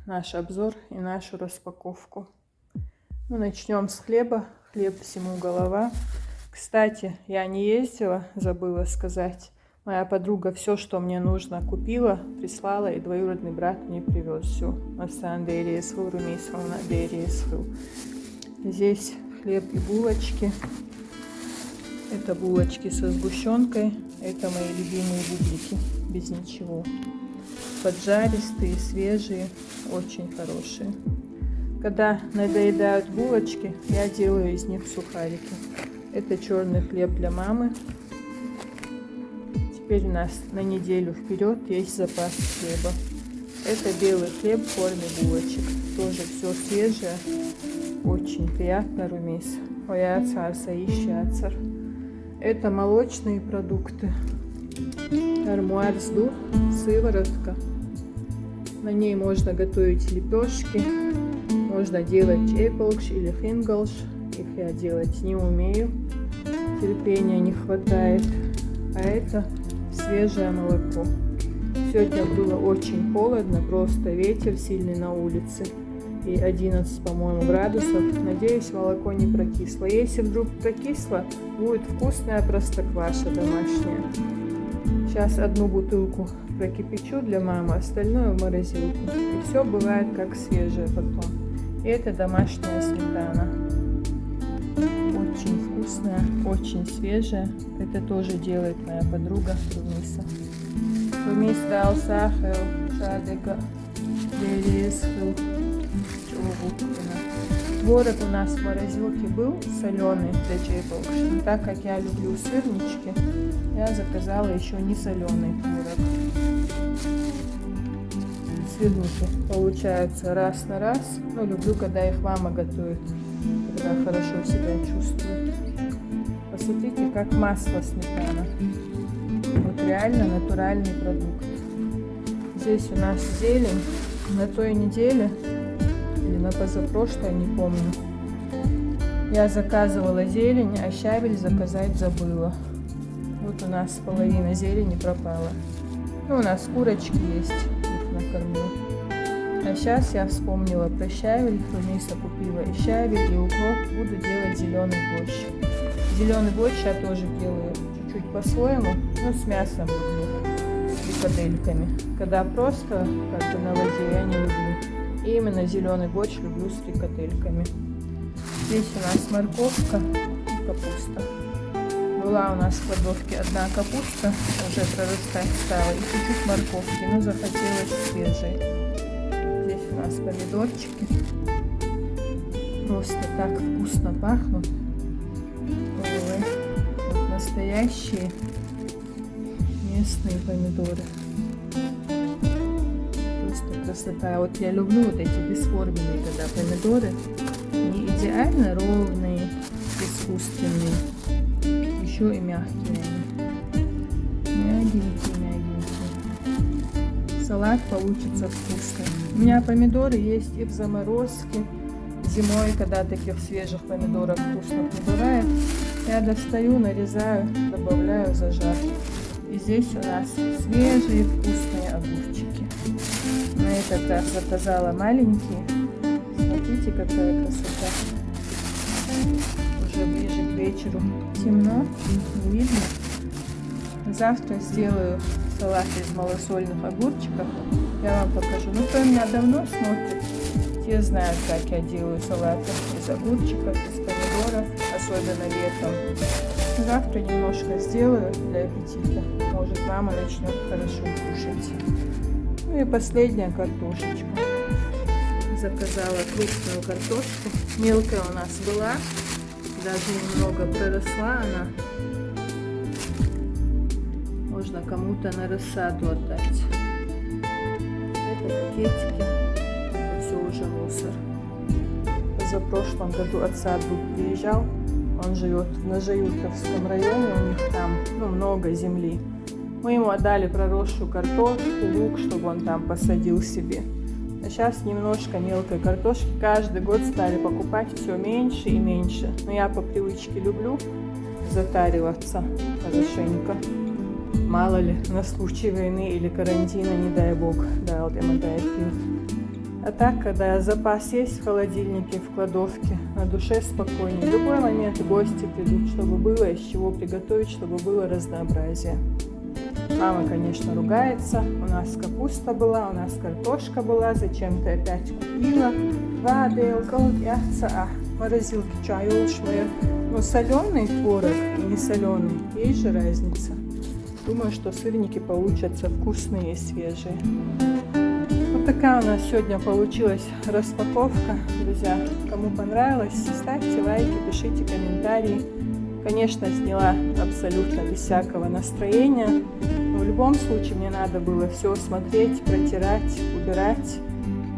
наш обзор и нашу распаковку. Ну, начнем с хлеба. Хлеб всему голова. Кстати, я не ездила, забыла сказать. Моя подруга все, что мне нужно, купила, прислала, и двоюродный брат мне привез все. Здесь хлеб и булочки. Это булочки со сгущенкой. Это мои любимые бублики. Без ничего. Поджаристые, свежие, очень хорошие. Когда надоедают булочки, я делаю из них сухарики. Это черный хлеб для мамы. Теперь у нас на неделю вперед есть запас хлеба. Это белый хлеб в форме булочек. Тоже все свежее. Очень приятно румис. Это молочные продукты. Армуарсду, сыворотка. На ней можно готовить лепешки. Можно делать эпплш или хингалш. Их я делать не умею. Терпения не хватает. А это свежее молоко. Сегодня было очень холодно, просто ветер сильный на улице. И 11, по-моему, градусов. Надеюсь, молоко не прокисло. Если вдруг прокисло, будет вкусная простокваша домашняя. Сейчас одну бутылку прокипячу для мамы, остальное в морозилку. И все бывает как свежее потом. И это домашняя сметана. Очень вкусная, очень свежая. Это тоже делает моя подруга Румиса. Румис дал сахар, шадыга, дерезхил. Творог у нас в морозилке был соленый для чайбокши. Так как я люблю сырнички, я заказала еще не соленый творог. Сырники получаются раз на раз. Но люблю, когда их мама готовит, когда хорошо себя чувствую. Посмотрите, как масло сметана. Вот реально натуральный продукт. Здесь у нас зелень. На той неделе или на позапрошлой, не помню, я заказывала зелень, а щавель заказать забыла. Вот у нас половина зелени пропала. Ну, у нас курочки есть, их накормлю. А сейчас я вспомнила про щавель. Румиса купила и щавель, и укроп. Буду делать зеленый борщ. Зеленый борщ я тоже делаю чуть-чуть по-своему, но с мясом люблю, с фрикадельками. Когда просто как бы на воде, я не люблю. И именно зеленый борщ люблю с фрикадельками. Здесь у нас морковка и капуста. Была у нас в кладовке одна капуста, уже прорастать стала, и чуть-чуть морковки, но захотелось свежей. Здесь у нас помидорчики. Просто так вкусно пахнут. Ой, вот настоящие местные помидоры. Просто красота. Вот я люблю вот эти бесформенные, когда помидоры не идеально ровные, искусственные, еще и мягкие. Мягенькие. Салат получится вкусный. У меня помидоры есть и в заморозке. Зимой, когда таких свежих помидоров вкусных не бывает, я достаю, нарезаю, добавляю зажарку. И здесь у нас свежие вкусные огурчики. На этот раз заказала маленькие. Смотрите, какая красота. Уже ближе к вечеру темно, не видно. Завтра сделаю салат из малосольных огурчиков. Я вам покажу. Ну, кто меня давно смотрит, те знают, как я делаю салаты из огурчиков, из помидоров, особенно летом. Завтра немножко сделаю для аппетита. Может, мама начнет хорошо кушать. Ну и последняя картошечка. Заказала крупную картошку. Мелкая у нас была. Даже немного проросла она. Можно кому-то на рассаду отдать. Это пакетики. Это все уже мусор. Позапрошлом году отца друг приезжал. Он живет в Нажаютовском районе. У них там много земли. Мы ему отдали проросшую картошку, лук, чтобы он там посадил себе. А сейчас немножко мелкой картошки. Каждый год стали покупать все меньше и меньше. Но я по привычке люблю затариваться хорошенько. Мало ли, на случай войны или карантина, не дай бог, дал им отдать. А так, когда запас есть в холодильнике, в кладовке, на душе спокойнее. В любой момент гости придут, чтобы было из чего приготовить, чтобы было разнообразие. Мама, конечно, ругается. У нас капуста была, у нас картошка была. Зачем ты опять купила? Воды, а в морозилке чай улучшая. Но соленый творог и не соленый, есть же разница. Думаю, что сырники получатся вкусные и свежие. Вот такая у нас сегодня получилась распаковка. Друзья, кому понравилось, ставьте лайки, пишите комментарии. Конечно, сняла абсолютно без всякого настроения. Но в любом случае мне надо было все смотреть, протирать, убирать.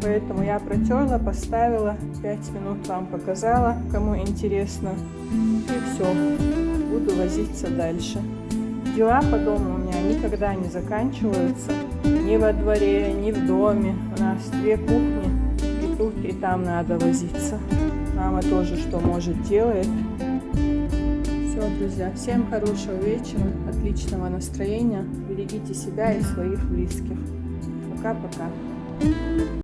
Поэтому я протерла, поставила, 5 минут вам показала, кому интересно. И все, буду возиться дальше. Дела по дому у меня никогда не заканчиваются. Ни во дворе, ни в доме. У нас 2 кухни. И тут, и там надо возиться. Мама тоже что может делает. Все, друзья, всем хорошего вечера, отличного настроения. Берегите себя и своих близких. Пока-пока.